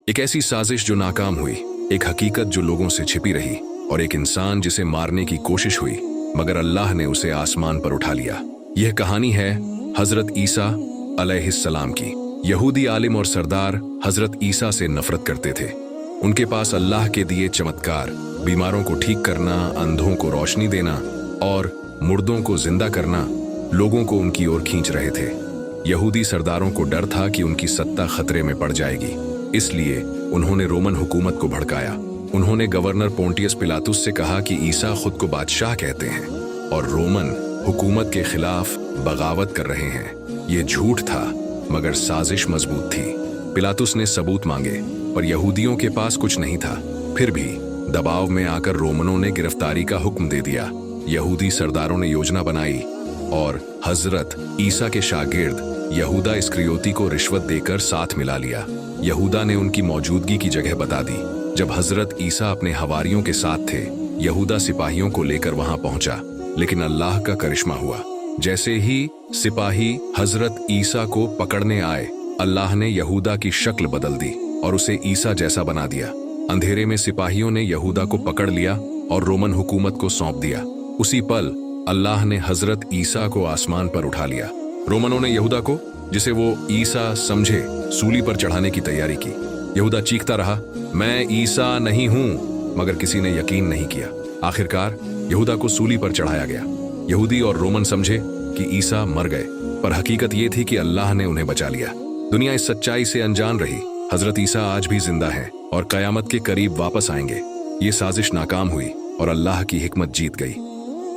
एक ऐसी साजिश जो नाकाम हुई, एक हकीकत जो लोगों से छिपी रही, और एक इंसान जिसे मारने की कोशिश हुई मगर अल्लाह ने उसे आसमान पर उठा लिया। यह कहानी है हजरत ईसा अलैहिस्सलाम की। यहूदी आलिम और सरदार हजरत ईसा से नफरत करते थे। उनके पास अल्लाह के दिए चमत्कार, बीमारों को ठीक करना, अंधों को रोशनी देना और मुर्दों को जिंदा करना लोगों को उनकी ओर खींच रहे थे। यहूदी सरदारों को डर था कि उनकी सत्ता खतरे में पड़ जाएगी, इसलिए उन्होंने रोमन हुकूमत को भड़काया। उन्होंने गवर्नर पोंटियस पिलातुस से कहा कि ईसा खुद को बादशाह कहते हैं और रोमन हुकूमत के खिलाफ बगावत कर रहे हैं। ये झूठ था मगर साजिश मजबूत थी। पिलातुस ने सबूत मांगे पर यहूदियों के पास कुछ नहीं था। फिर भी दबाव में आकर रोमनों ने गिरफ्तारी का हुक्म दे दिया। यहूदी सरदारों ने योजना बनाई और हजरत ईसा के शागिर्द यहूदा इस्करियोती को रिश्वत देकर साथ मिला लिया। यहूदा ने उनकी मौजूदगी की जगह बता दी। जब हजरत ईसा अपने हवारियों के साथ थे, यहूदा सिपाहियों को लेकर वहां पहुंचा, लेकिन अल्लाह का करिश्मा हुआ। जैसे ही सिपाही हजरत ईसा को पकड़ने आए, अल्लाह ने यहूदा की शक्ल बदल दी और उसे ईसा जैसा बना दिया। अंधेरे में सिपाहियों ने यहूदा को पकड़ लिया और रोमन हुकूमत को सौंप दिया। उसी पल अल्लाह ने हजरत ईसा को आसमान पर उठा लिया। रोमनों ने यहूदा को, जिसे वो ईसा समझे, सूली पर चढ़ाने की तैयारी की। यहूदा चीखता रहा, मैं ईसा नहीं हूं, मगर किसी ने यकीन नहीं किया। आखिरकार यहूदा को सूली पर चढ़ाया गया। यहूदी और रोमन समझे कि ईसा मर गए, पर हकीकत ये थी कि अल्लाह ने उन्हें बचा लिया। दुनिया इस सच्चाई से अनजान रही। हजरत ईसा आज भी जिंदा है और कयामत के करीब वापस आएंगे। ये साजिश नाकाम हुई और अल्लाह की हिकमत जीत गई।